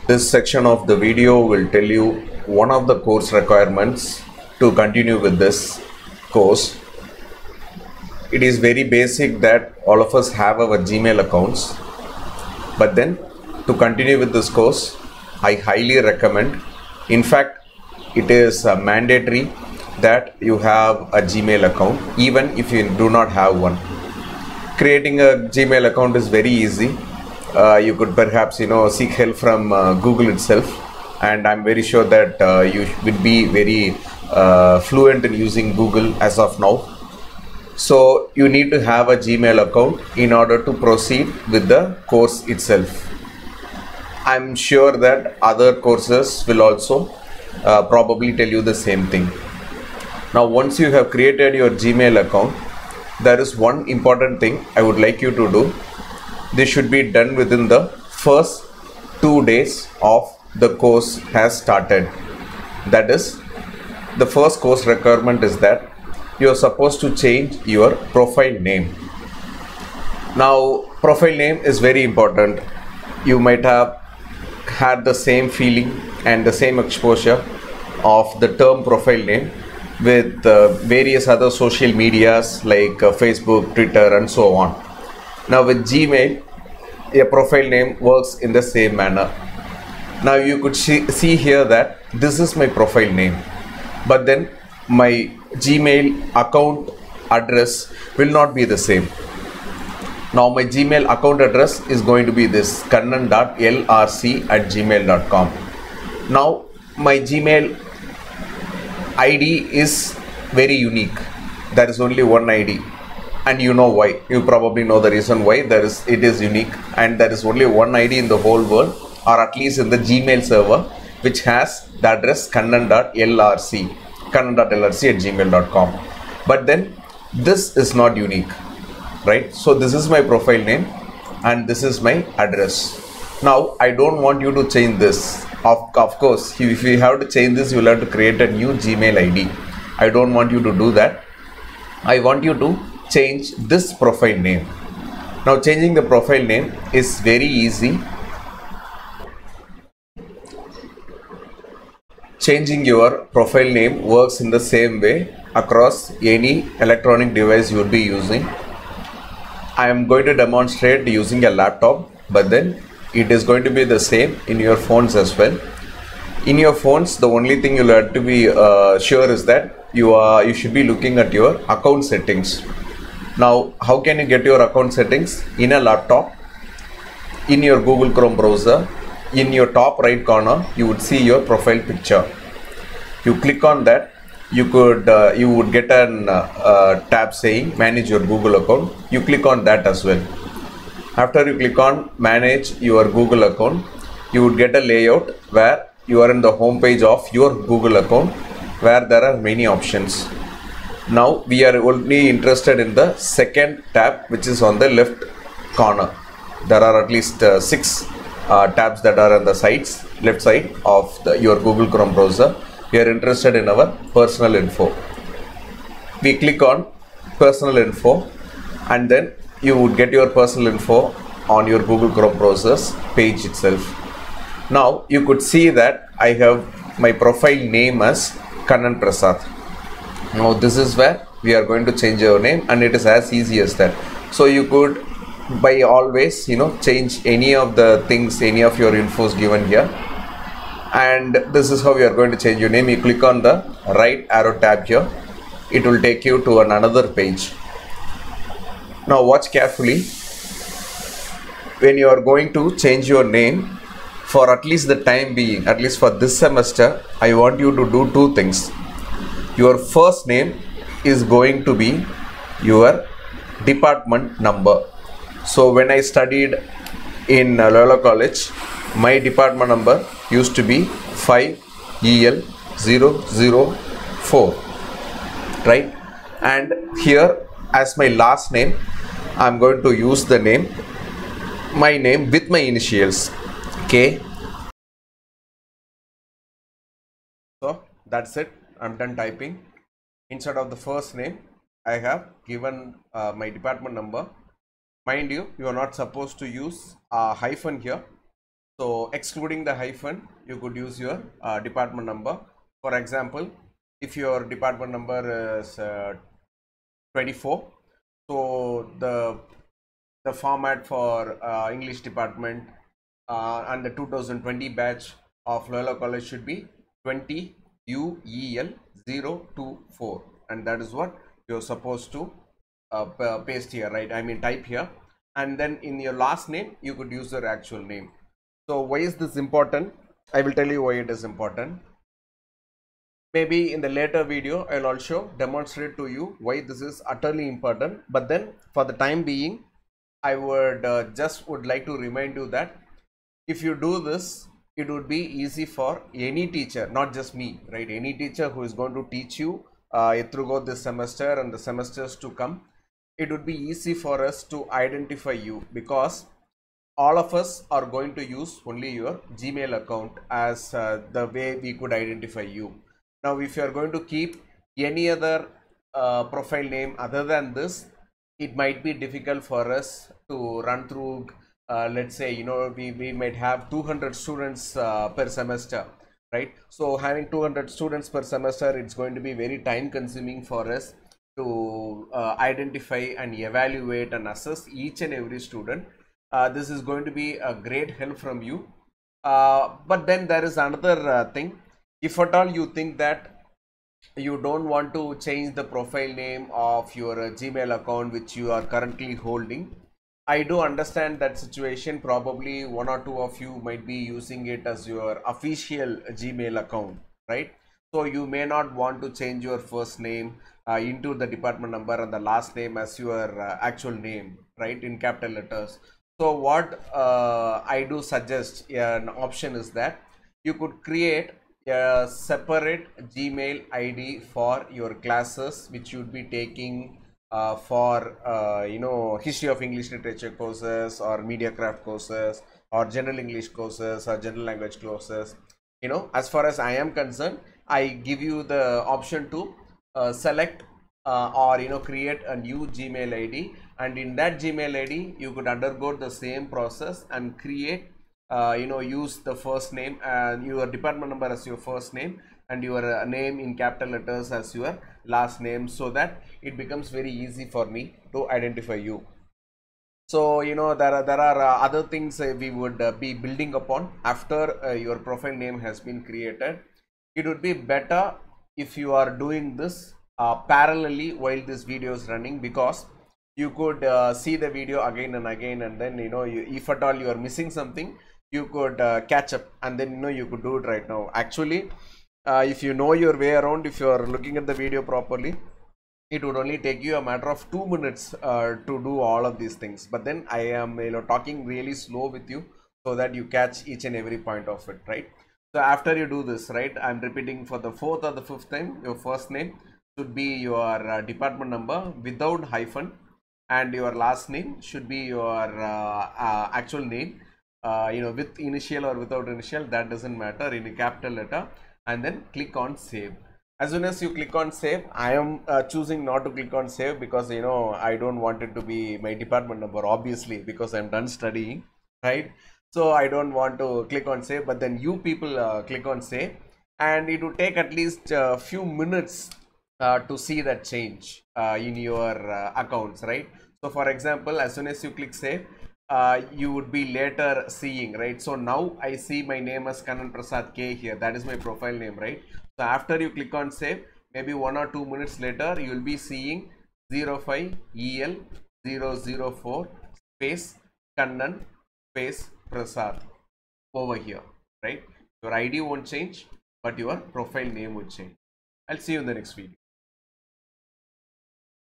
This section of the video will tell you one of the course requirements to continue with this course. It is very basic that all of us have our Gmail accounts, but then to continue with this course, I highly recommend, in fact, it is mandatory that you have a Gmail account even if you do not have one. Creating a Gmail account is very easy. You could perhaps seek help from Google itself, and I'm very sure that you will be very fluent in using Google as of now. So you need to have a Gmail account in order to proceed with the course itself. I'm sure that other courses will also probably tell you the same thing. Now once you have created your Gmail account, there is one important thing I would like you to do. This should be done within the first 2 days of the course has started. That is, the first course requirement is that you are supposed to change your profile name. Now, profile name is very important. You might have had the same feeling and the same exposure of the term profile name with various other social medias like Facebook, Twitter, and so on. Now with Gmail, a profile name works in the same manner. Now you could see here that this is my profile name, but then my Gmail account address will not be the same. Now my Gmail account address is going to be this kannan.lrc@gmail.com. Now my Gmail ID is very unique. There is only one ID, and you know why. You probably know the reason why it is unique, and there is only one ID in the whole world, or at least in the Gmail server, which has the address kannan.lrc@gmail.com. But then this is not unique, right? So this is my profile name and this is my address. Now I don't want you to change this. Of course, if you have to change this, you will have to create a new Gmail ID. I don't want you to do that. I want you to change this profile name. Now changing the profile name is very easy. Changing your profile name works in the same way across any electronic device you would be using. I am going to demonstrate using a laptop, but then it is going to be the same in your phones as well. In your phones, the only thing you'll have to be sure is that you should be looking at your account settings. Now, how can you get your account settings? In a laptop, in your Google Chrome browser, in your top right corner, you would see your profile picture. You click on that. You would get an tab saying manage your Google account. You click on that as well. After you click on manage your Google account, you would get a layout where you are in the home page of your Google account, where there are many options. Now we are only interested in the second tab, which is on the left corner. There are at least 6 tabs that are on the left side of your Google Chrome browser. We are interested in our personal info. We click on personal info, and then you would get your personal info on your Google Chrome browser's page itself. Now you could see that I have my profile name as Kannan Prasad. Now this is where we are going to change our name, and it is as easy as that. So you could by always change any of the things, any of your infos given here, and this is how we are going to change your name. You click on the right arrow tab here. It will take you to another page. Now watch carefully. When you are going to change your name, for at least the time being, at least for this semester, I want you to do 2 things. Your first name is going to be your department number. So when I studied in Loyola College, my department number used to be 5EL004, right? And here as my last name, I'm going to use the name, my name with my initials, K. So that's it. I'm done typing. Instead of the first name, I have given my department number. Mind you, you are not supposed to use a hyphen here. So excluding the hyphen, you could use your department number. For example, if your department number is 24, so the format for English department and the 2020 batch of Loyola College should be 20 UEL 024, and that is what you're supposed to paste here, right? I mean type here, and then in your last name you could use your actual name. So why is this important? I will tell you why it is important. Maybe in the later video I'll also demonstrate to you why this is utterly important, but then for the time being I would just would like to remind you that if you do this, it would be easy for any teacher, not just me, right? Any teacher who is going to teach you throughout this semester and the semesters to come, it would be easy for us to identify you, because all of us are going to use only your Gmail account as the way we could identify you. Now, if you are going to keep any other profile name other than this, it might be difficult for us to run through. Let's say, we might have 200 students per semester, right? So having 200 students per semester, it's going to be very time consuming for us to identify and evaluate and assess each and every student. This is going to be a great help from you. But then there is another thing. If at all you think that you don't want to change the profile name of your Gmail account which you are currently holding, I do understand that situation. Probably one or two of you might be using it as your official Gmail account, right? So you may not want to change your first name into the department number and the last name as your actual name, right, in capital letters. So what I do suggest an option is that you could create a separate Gmail ID for your classes which you would be taking for history of English literature courses or media craft courses or general English courses or general language courses. As far as I am concerned, I give you the option to select or create a new Gmail ID, and in that Gmail ID you could undergo the same process and create use the first name and your department number as your first name and your name in capital letters as your last name, so that it becomes very easy for me to identify you. So there are other things we would be building upon after your profile name has been created. It would be better if you are doing this parallelly while this video is running, because you could see the video again and again, and then if at all you are missing something, you could catch up, and then you could do it right now. Actually, if you know your way around, if you are looking at the video properly, it would only take you a matter of 2 minutes to do all of these things. But then I am talking really slow with you so that you catch each and every point of it, right? So after you do this, right, I'm repeating for the 4th or the 5th time, your first name should be your department number without hyphen, and your last name should be your actual name, with initial or without initial, that doesn't matter, in a capital letter, and then click on save. As soon as you click on save, I am choosing not to click on save because I don't want it to be my department number, obviously, because I'm done studying, right? So I don't want to click on save, but then you people click on save, and it will take at least a few minutes to see that change in your accounts, right? So for example, as soon as you click save, you would be later seeing, right? So now I see my name as Kannan Prasad K here. That is my profile name, right? So after you click on save, maybe 1 or 2 minutes later, you will be seeing 05EL004 space Kannan space Prasad over here, right? Your ID won't change, but your profile name would change. I'll see you in the next video.